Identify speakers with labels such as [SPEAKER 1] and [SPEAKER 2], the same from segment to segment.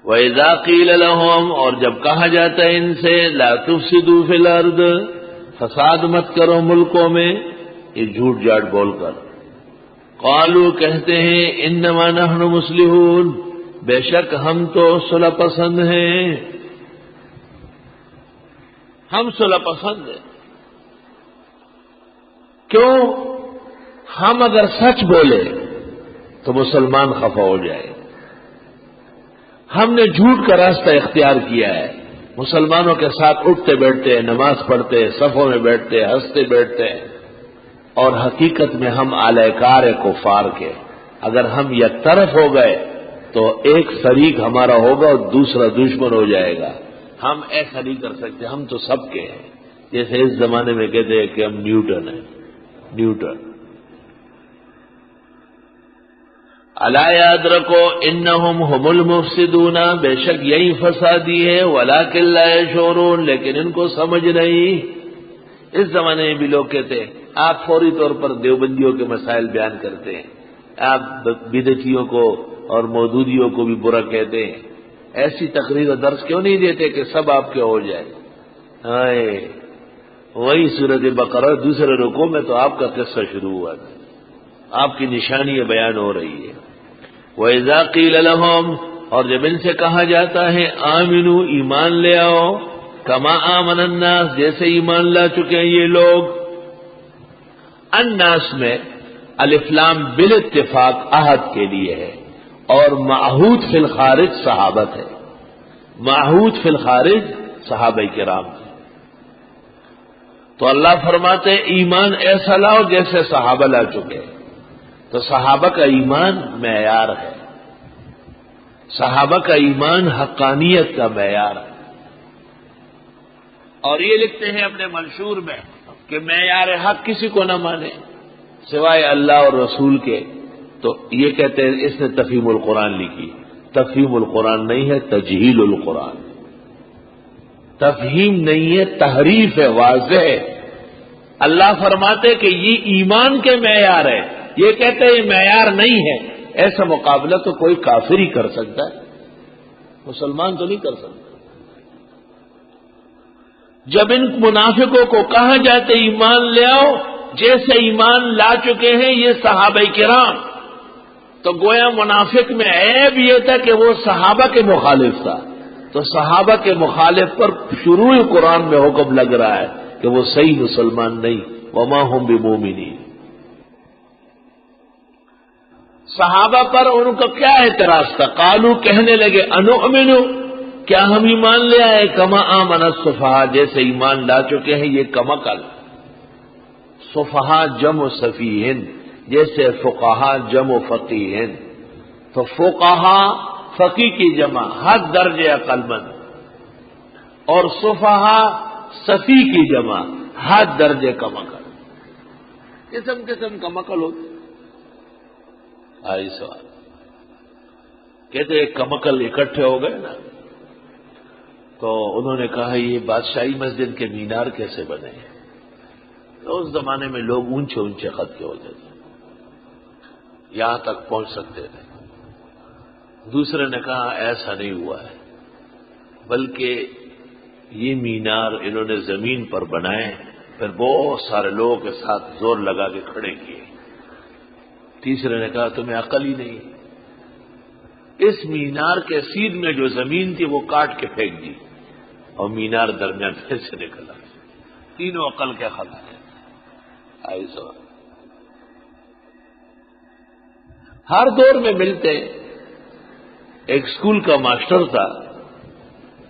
[SPEAKER 1] وَإِذَا قِيلَ لَهُمْ، اور جب کہا جاتا ہے ان سے لا تفسدوا فی الارض، فساد مت کرو ملکوں میں، یہ جھوٹ جاٹ بول کر، قالوا کہتے ہیں انما نحن مصلحون، بے شک ہم تو صلح پسند ہیں، ہم صلح پسند ہیں۔ کیوں؟ ہم اگر سچ بولے تو مسلمان خفا ہو جائے، ہم نے جھوٹ کا راستہ اختیار کیا ہے، مسلمانوں کے ساتھ اٹھتے بیٹھتے ہیں، نماز پڑھتے ہیں، صفوں میں بیٹھتے ہیں، ہنستے بیٹھتے ہیں، اور حقیقت میں ہم اعلی کار ہیں کفار کے۔ اگر ہم یک طرف ہو گئے تو ایک فریق ہمارا ہوگا اور دوسرا دشمن ہو جائے گا، ہم ایسا نہیں کر سکتے، ہم تو سب کے ہیں۔ جیسے اس زمانے میں کہتے ہیں کہ ہم نیوٹن ہیں، نیوٹن۔ الا یاد رکھو انہم هم المفسدون، بے شک یہی فسادی ہے، ولکن لا یشعرون، لیکن ان کو سمجھ نہیں۔ اس زمانے میں بھی لوگ کہتے ہیں، آپ فوری طور پر دیوبندیوں کے مسائل بیان کرتے ہیں، آپ بدعتیوں کو اور مودودیوں کو بھی برا کہتے ہیں، ایسی تقریر و درس کیوں نہیں دیتے کہ سب آپ کے ہو جائے؟ وہی سورۃ بقرہ دوسرے رکوع میں تو آپ کا قصہ شروع ہوا تھا، آپ کی نشانیاں بیان ہو رہی ہے۔ وَإِذَا قِيلَ لَهُمْ، اور جب ان سے کہا جاتا ہے آمنو، ایمان لے آؤ، کما آمن الناس، جیسے ایمان لا چکے ہیں یہ لوگ۔ الناس میں الف لام بالاتفاق عہد کے لیے ہے، اور معہود فی الخارج صحابت ہے، معہود فی الخارج صحابہ کرام ہے۔ تو اللہ فرماتے ایمان ایسا لاؤ جیسے صحابہ لا چکے، تو صحابہ کا ایمان معیار ہے، صحابہ کا ایمان حقانیت کا معیار ہے۔ اور یہ لکھتے ہیں اپنے منشور میں کہ معیار حق کسی کو نہ مانے سوائے اللہ اور رسول کے، تو یہ کہتے ہیں اس نے تفہیم القرآن لکھی۔ تفہیم القرآن نہیں ہے، تجہیل القرآن، تفہیم نہیں ہے، تحریف ہے، واضح ہے۔ اللہ فرماتے کہ یہ ایمان کے معیار ہے، یہ کہتے ہیں یہ معیار نہیں ہے۔ ایسا مقابلہ تو کوئی کافر ہی کر سکتا ہے، مسلمان تو نہیں کر سکتا۔ جب ان منافقوں کو کہا جاتا ہے ایمان لے آؤ جیسے ایمان لا چکے ہیں یہ صحابہ کرام، تو گویا منافق میں عیب یہ تھا کہ وہ صحابہ کے مخالف تھا، تو صحابہ کے مخالف پر شروع قرآن میں حکم لگ رہا ہے کہ وہ صحیح مسلمان نہیں، وما هم بمؤمنین۔ صحابہ پر ان کا کیا اعتراض تھا؟ قالو، کہنے لگے انؤمن، کیا ہم ایمان لے آئے کما آمن السفہاء، جیسے ایمان لا چکے ہیں یہ کمعقل۔ سفہاء جمع سفیہن، جیسے فقہاء جمع فقیہن، تو فقہاء فقیہ کی جمع حد درجے عقل مند، اور سفہاء سفیہ کی جمع حد درجے کمعقل۔ قسم قسم کمعقل ہوتے۔ آئی سوال کہتے کمعقل اکٹھے ہو گئے نا، تو انہوں نے کہا یہ بادشاہی مسجد کے مینار کیسے بنے؟ تو اس زمانے میں لوگ اونچے اونچے قد کے ہوتے تھے، یہاں تک پہنچ سکتے تھے۔ دوسرے نے کہا ایسا نہیں ہوا ہے، بلکہ یہ مینار انہوں نے زمین پر بنائے، پھر بہت سارے لوگوں کے ساتھ زور لگا کے کھڑے کیے۔ تیسرے نے کہا تمہیں عقل ہی نہیں، اس مینار کے سیدھ میں جو زمین تھی وہ کاٹ کے پھینک دی اور مینار درمیان پھر سے نکلا۔ تینوں عقل کے خلا ہے۔ آئی سو ہر دور میں ملتے۔ ایک اسکول کا ماسٹر تھا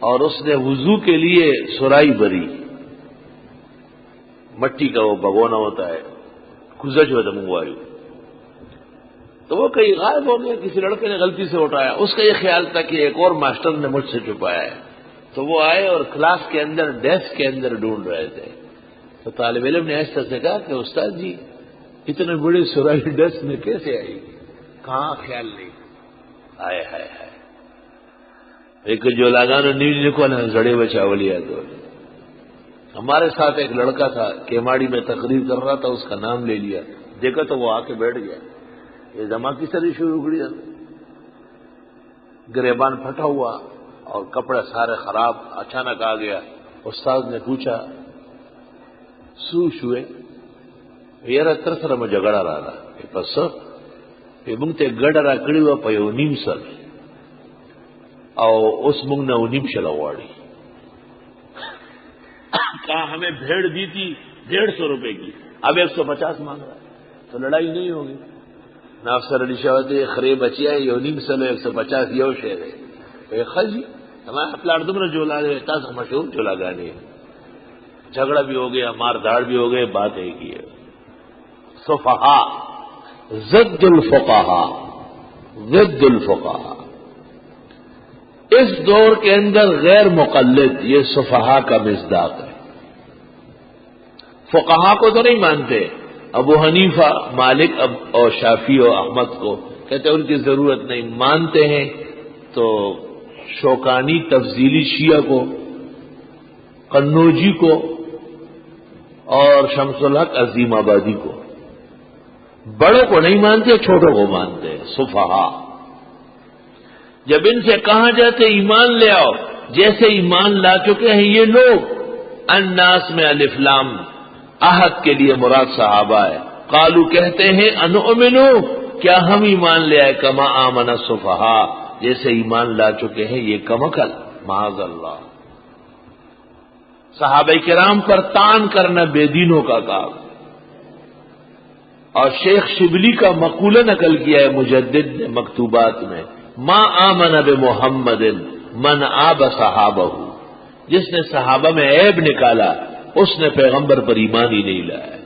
[SPEAKER 1] اور اس نے وضو کے لیے سرائی بری، مٹی کا وہ بگونا ہوتا ہے، کھزج و دموایو، تو وہ کہیں غائب ہو گیا، کسی لڑکے نے غلطی سے اٹھایا، اس کا یہ خیال تھا کہ ایک اور ماسٹر نے مجھ سے چھپایا ہے، تو وہ آئے اور کلاس کے اندر ڈیسک کے اندر ڈھونڈ رہے تھے، تو طالب علم نے ایسا سے کہا کہ استاد جی اتنے بڑی سرائی ڈیسک میں کیسے آئی؟ کہاں خیال نہیں۔ ہائے ہائے ہائے، ایک جو لاگانو نیوز کو نا زڑے بچاولیا تو ہمارے ساتھ ایک لڑکا تھا کیماڑی میں تقریر کر رہا تھا، اس کا نام لے لیا، دیکھا تو وہ آ کے بیٹھ گیا، یہ جمع کی سری شروع اگڑی گریبان پھٹا ہوا اور کپڑے سارے خراب. اچانک آ گیا. استاد نے پوچھا سو شوئے یاره تر سره مو جګړه راغله پس په موږ ته ګډه را کړی و په یو نیم سل او اوس موږ نه نیم شل غواړي. کہا ہمیں بھیڑ دی تھی 150 روپے کی, اب 150 مانگ رہا ہے, تو لڑائی نہیں ہوگی. نہ افسر علی شاہدے خرے بچیا یو نیم سل 150 یو شعر ہے خجی ہمارا پلاٹ دمر جولا دے تاز مشہور جولا گانے. جھگڑا بھی ہو گیا, مار دھاڑ بھی ہو گئے, بات ایک ہی ہے. صفحاء ضد الفقہاء ضد الفقہاء. اس دور کے اندر غیر مقلد یہ صفحاء کا مصداق ہے. فقہاء کو تو نہیں مانتے, ابو حنیفہ مالک اور شافعی اور احمد کو کہتے ہیں ان کی ضرورت نہیں. مانتے ہیں تو شوکانی تفضیلی شیعہ کو, قنوجی کو اور شمس الحق عظیم آبادی کو. بڑوں کو نہیں مانتے, چھوٹوں کو مانتے ہیں. صفحاء جب ان سے کہا جاتے ایمان لے آؤ, جیسے ایمان لا چکے ہیں یہ لوگ. الناس میں الف لام عہد کے لیے مراد صحابہ ہے. قالو کہتے ہیں انؤمنو کیا ہم ایمان لے آئے, کما آمن الصفحاء جیسے ایمان لا چکے ہیں یہ کمکل. معاذ اللہ. صحابہ کرام پر تان کرنا بے دینوں کا کام. اور شیخ شبلی کا مقولہ نقل کیا ہے مجدد نے مکتوبات میں, ما آمن بمحمد من آب صحابہ. جس نے صحابہ میں عیب نکالا اس نے پیغمبر پر ایمان ہی نہیں لایا.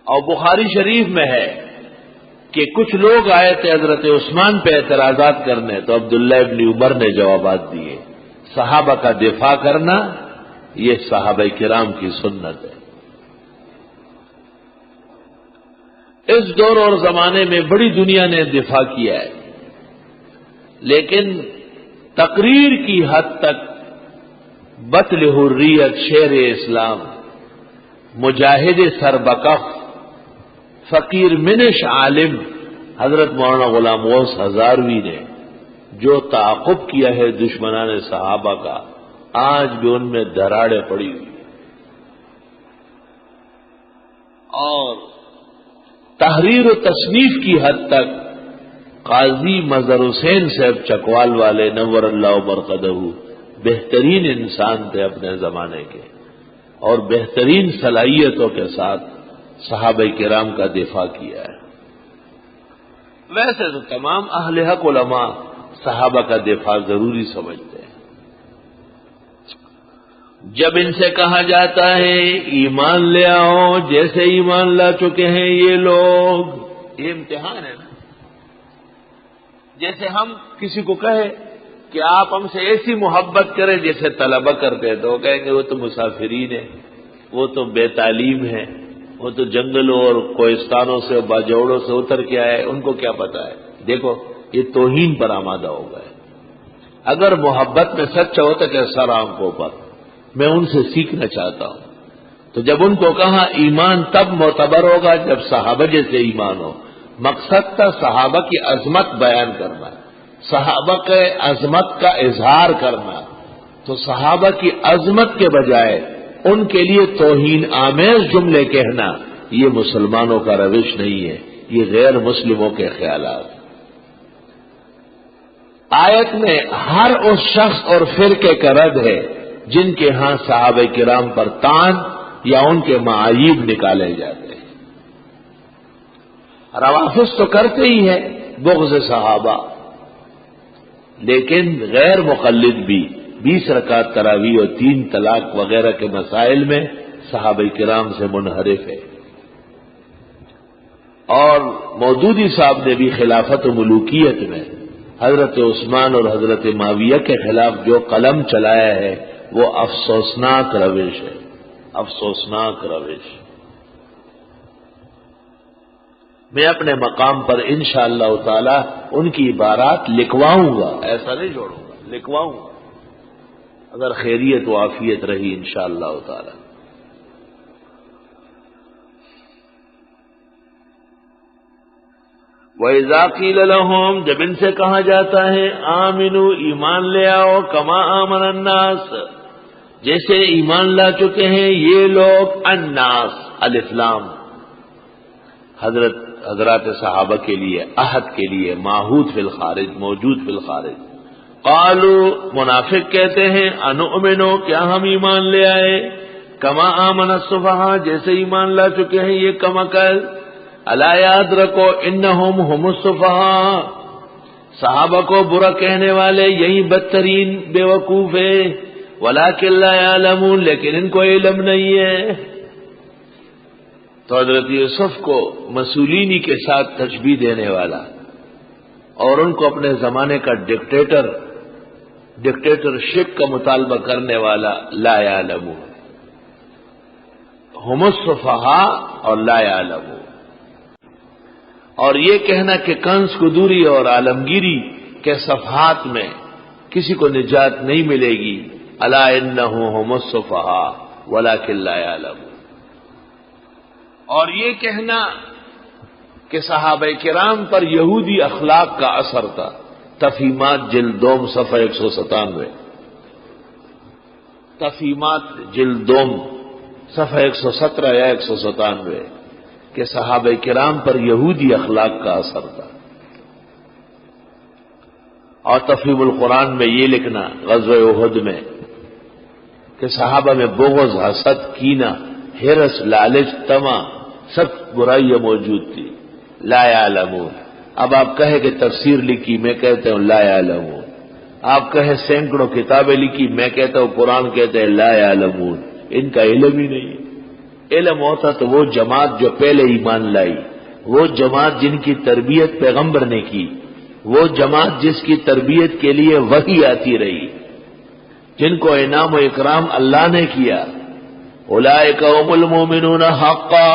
[SPEAKER 1] اور بخاری شریف میں ہے کہ کچھ لوگ آئے تھے حضرت عثمان پہ اعتراضات کرنے, تو عبداللہ ابن عمر نے جوابات دیے. صحابہ کا دفاع کرنا یہ صحابہ کرام کی سنت ہے. اس دور اور زمانے میں بڑی دنیا نے دفاع کیا ہے, لیکن تقریر کی حد تک بطل حریت, شیر اسلام, مجاہد سربکف, فقیر منش عالم حضرت مولانا غلام غوث ہزاروی نے جو تعاقب کیا ہے دشمنان صحابہ کا, آج بھی ان میں دراڑیں پڑی ہوئی. اور تحریر و تصنیف کی حد تک قاضی مظہر حسین صاحب چکوال والے نور اللہ مرقدہ بہترین انسان تھے اپنے زمانے کے, اور بہترین صلاحیتوں کے ساتھ صحابہ کرام کا دفاع کیا ہے. ویسے تو تمام اہل حق علماء صحابہ کا دفاع ضروری سمجھتے ہیں. جب ان سے کہا جاتا ہے ایمان لے آؤ جیسے ایمان لا چکے ہیں یہ لوگ, یہ امتحان ہے نا. جیسے ہم کسی کو کہے کہ آپ ہم سے ایسی محبت کریں جیسے طلبہ کرتے ہیں, تو وہ کہیں گے وہ تو مسافرین ہیں, وہ تو بے تعلیم ہیں, وہ تو جنگلوں اور کوہستانوں سے باجوڑوں سے اتر کے آئے, ان کو کیا پتا ہے. دیکھو یہ توہین پر آمادہ ہو گئے. اگر محبت میں سچا ہوتا کہ سر آنکھوں پر, میں ان سے سیکھنا چاہتا ہوں. تو جب ان کو کہا ایمان تب معتبر ہوگا جب صحابہ جیسے ایمان ہو. مقصد تھا صحابہ کی عظمت بیان کرنا, صحابہ کے عظمت کا اظہار کرنا. تو صحابہ کی عظمت کے بجائے ان کے لیے توہین آمیز جملے کہنا یہ مسلمانوں کا روش نہیں ہے, یہ غیر مسلموں کے خیالات. آیت میں ہر اس شخص اور فرقے کا رد ہے جن کے ہاں صحابہ کرام پر تان یا ان کے معایب نکالے جاتے ہیں. روافض تو کرتے ہی ہیں بغض صحابہ, لیکن غیر مقلد بھی 20 رکعت تراویح اور 3 طلاق وغیرہ کے مسائل میں صحابہ کرام سے منحرف ہے. اور مودودی صاحب نے بھی خلافت و ملوکیت میں حضرت عثمان اور حضرت معاویہ کے خلاف جو قلم چلایا ہے وہ افسوسناک روش ہے, افسوسناک روش. میں اپنے مقام پر انشاءاللہ تعالی ان کی عبارات لکھواؤں گا, ایسا نہیں چھوڑوں گا, لکھواؤں گا اگر خیریت و عافیت رہی انشاءاللہ تعالی. وَإِذَا قِيلَ لَهُمْ جب ان سے کہا جاتا ہے آمنوا ایمان لے آؤ کما آمن الناس جیسے ایمان لا چکے ہیں یہ لوگ الناس الف لام حضرات صحابہ کے لیے عہد کے لیے معہود فی الخارج موجود فی الخارج قالوا منافق کہتے ہیں انؤمنو کیا ہم ایمان لے آئے کما آمن السفہاء جیسے ایمان لا چکے ہیں یہ کم عقل الا یاد رکھو انہم هم السفہاء صحابہ کو برا کہنے والے یہی بدترین بیوقوف ہیں ولکن لا یعلمون لیکن ان کو علم نہیں ہے. تو حضرت یوسف کو مسولینی کے ساتھ تشبیہ دینے والا اور ان کو اپنے زمانے کا ڈکٹیٹرشپ کا مطالبہ کرنے والا لا یعلمون هم السفہاء اور لا یعلمون اور یہ کہنا کہ کنز قدوری اور عالمگیری کے صفحات میں کسی کو نجات نہیں ملے گی الا انہ هم السفہاء ولکن لا یعلمون اور یہ کہنا کہ صحابہ کرام پر یہودی اخلاق کا اثر تھا تفہیمات جلد دوم صفحہ 197 تفہیمات جلد دوم صفحہ 117 یا 197 کہ صحابہ کرام پر یہودی اخلاق کا اثر تھا. اور تفہیم القرآن میں یہ لکھنا غزوہ احد میں کہ صحابہ میں بغض حسد کینہ ہرس لالچ طمع سب برائیاں موجود تھی لا یعلمون. اب آپ کہیں کہ تفسیر لکھی میں کہتا ہوں لا یعلمون. آپ کہیں سینکڑوں کتابیں لکھی میں کہتا ہوں قرآن کہتے ہیں لا یعلمون. ان کا علم ہی نہیں. علم ہوتا تو وہ جماعت جو پہلے ایمان لائی وہ جماعت جن کی تربیت پیغمبر نے کی وہ جماعت جس کی تربیت کے لیے وحی آتی رہی جن کو انعام و اکرام اللہ نے کیا اولئک هم المؤمنون حقا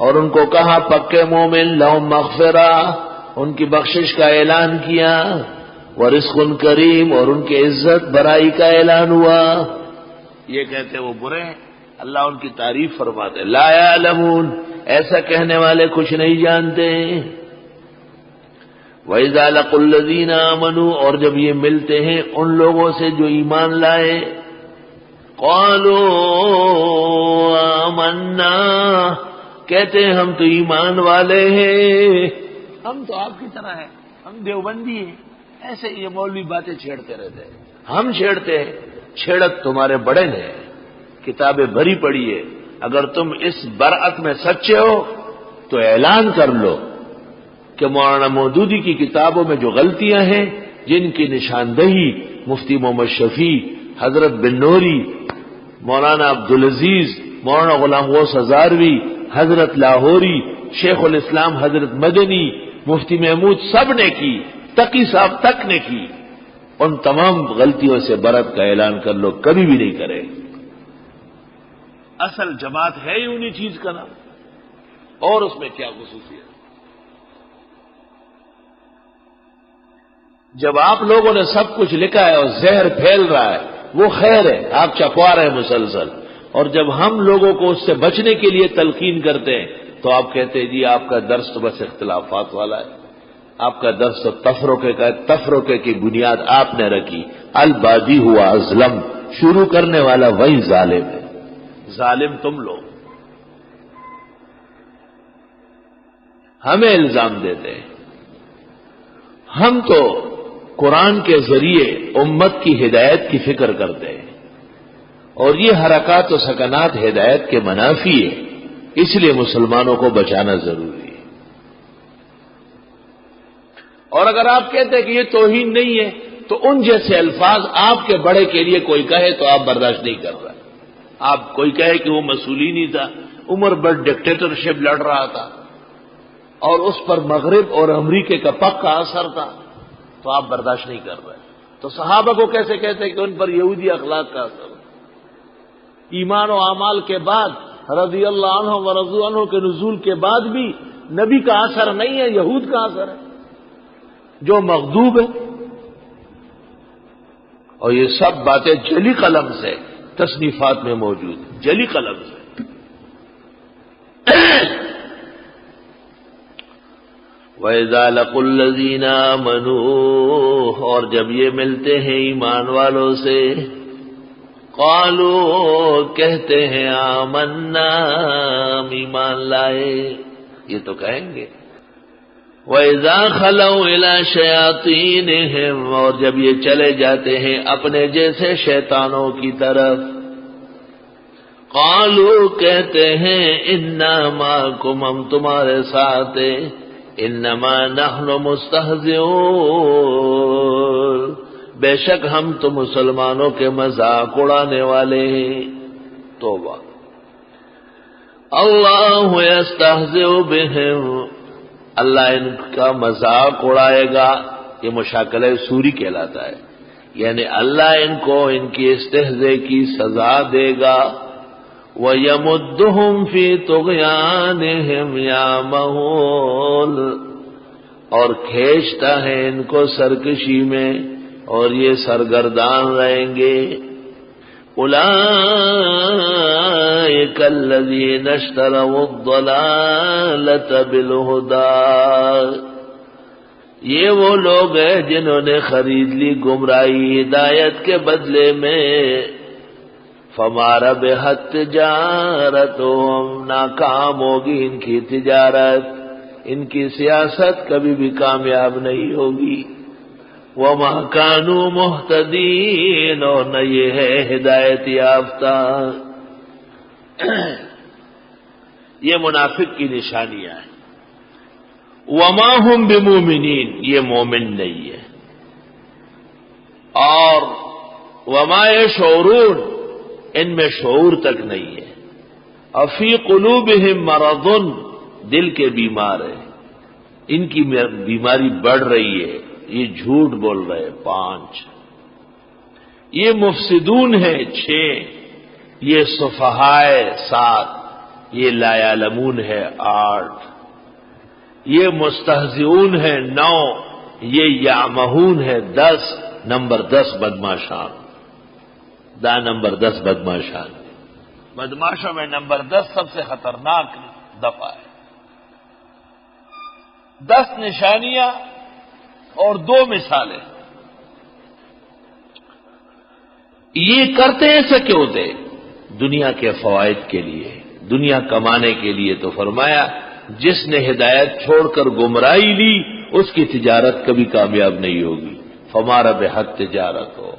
[SPEAKER 1] اور ان کو کہا پکے مومن لہم مغفرہ ان کی بخشش کا اعلان کیا ورزق کریم اور ان کی عزت برائی کا اعلان ہوا. یہ کہتے وہ برے ہیں اللہ ان کی تعریف فرماتے لا یعلمون ایسا کہنے والے کچھ نہیں جانتے. وَإِذَا لَقُوا الَّذِينَ آمَنُوا اور جب یہ ملتے ہیں ان لوگوں سے جو ایمان لائے قَالُوا آمَنَّا کہتے ہیں ہم تو ایمان والے ہیں ہم تو آپ کی طرح ہیں ہم دیوبندی ہیں. ایسے یہ مولوی باتیں چھیڑتے رہتے ہیں ہم چھیڑتے ہیں. چھیڑت تمہارے بڑے نے کتابیں بھری پڑی ہے اگر تم اس برعت میں سچے ہو تو اعلان کر لو کہ مولانا مودودی کی کتابوں میں جو غلطیاں ہیں جن کی نشاندہی مفتی محمد شفیع حضرت بن نوری مولانا عبدالعزیز مولانا غلام غوث ہزاروی حضرت لاہوری شیخ الاسلام حضرت مدنی مفتی محمود سب نے کی تقی صاحب تک نے کی ان تمام غلطیوں سے برت کا اعلان کر لو کبھی بھی نہیں کرے. اصل جماعت ہے ہی انہی چیز کا نام اور اس میں کیا خصوصیت. جب آپ لوگوں نے سب کچھ لکھا ہے اور زہر پھیل رہا ہے وہ خیر ہے آپ چپوا رہے ہیں مسلسل اور جب ہم لوگوں کو اس سے بچنے کے لیے تلقین کرتے ہیں تو آپ کہتے ہیں جی آپ کا درس تو بس اختلافات والا ہے آپ کا درس تو تفرقے کا تفرقے کی بنیاد آپ نے رکھی. البادی ہوا ازلم شروع کرنے والا وہی ظالم ہے. ظالم تم لوگ ہمیں الزام دیتے ہیں. ہم تو قرآن کے ذریعے امت کی ہدایت کی فکر کرتے ہیں اور یہ حرکات و سکنات ہدایت کے منافی ہے اس لیے مسلمانوں کو بچانا ضروری ہے. اور اگر آپ کہتے ہیں کہ یہ توہین نہیں ہے تو ان جیسے الفاظ آپ کے بڑے کے لیے کوئی کہے تو آپ برداشت نہیں کر رہے. آپ کوئی کہے کہ وہ مسولینی تھا عمر بھر ڈکٹیٹرشپ لڑ رہا تھا اور اس پر مغرب اور امریکہ کا پکا اثر تھا تو آپ برداشت نہیں کر رہے. تو صحابہ کو کیسے کہتے کہ ان پر یہودی اخلاق کا اثر ایمان و اعمال کے بعد رضی اللہ عنہ و رضوا عنہ کے نزول کے بعد بھی نبی کا اثر نہیں ہے یہود کا اثر ہے جو مغضوب ہے. اور یہ سب باتیں جلی قلم سے تصنیفات میں موجود ہیں جلی قلم سے. وَإِذَا لَقُوا الَّذِينَ آمَنُوا، اور جب یہ ملتے ہیں ایمان والوں سے، قالوا، کہتے ہیں آمنا، ہم ایمان لائے، یہ تو کہیں گے۔ وَإِذَا خَلَوْا إِلَىٰ شَيَاطِينِهِمْ، اور جب یہ چلے جاتے ہیں اپنے جیسے شیطانوں کی طرف، قالوا، کہتے ہیں اِنَّا مَعَكُمْ، ہم تمہارے ساتھ ہیں، انما نحن مستہزئون، بے شک ہم تو مسلمانوں کے مذاق اڑانے والے ہیں۔ توبہ۔ اللہ یستہزئ بہم، اللہ ان کا مذاق اڑائے گا، یہ مشاکلہ سوری کہلاتا ہے، یعنی اللہ ان کو ان کی استہزاء کی سزا دے گا۔ وَيَمُدُّهُمْ فِي طُغْيَانِهِمْ يَعْمَهُونَ، اور کھینچتا ہے ان کو سرکشی میں، اور یہ سرگردان رہیں گے۔ أُولَئِكَ الَّذِينَ اشْتَرَوُا الضَّلَالَةَ بِالْهُدَىٰ، یہ وہ لوگ ہیں جنہوں نے خرید لی گمراہی ہدایت کے بدلے میں۔ فما ربحت تجارتهم، ناکام ہوگی ان کی تجارت، ان کی سیاست کبھی بھی کامیاب نہیں ہوگی۔ وما كانوا مهتدین، اور نہ یہ ہے ہدایت یافتہ۔ یہ منافق کی نشانیاں ہیں۔ وما هم بمؤمنین، یہ مومن نہیں ہے۔ اور وما يشعرون، ان میں شعور تک نہیں ہے۔ افی قلوبہم مرض، دل کے بیمار ہیں، ان کی بیماری بڑھ رہی ہے، یہ جھوٹ بول رہے ہیں، 5۔ یہ مفسدون ہے، 6۔ یہ سفہائے، 7۔ یہ لا یعلمون ہے، 8۔ یہ مستہزئون ہے، 9۔ یہ یعمہون ہے، 10۔ نمبر 10 بدماشان، نمبر 10 بدماشان، بدماشوں میں نمبر 10 سب سے خطرناک دفعہ ہے۔ 10 نشانیاں اور 2 مثالیں۔ یہ کرتے ایسا کیوں تھے؟ دنیا کے فوائد کے لیے، دنیا کمانے کے لیے۔ تو فرمایا جس نے ہدایت چھوڑ کر گمراہی لی، اس کی تجارت کبھی کامیاب نہیں ہوگی۔ فما ربحت تجارت ہو،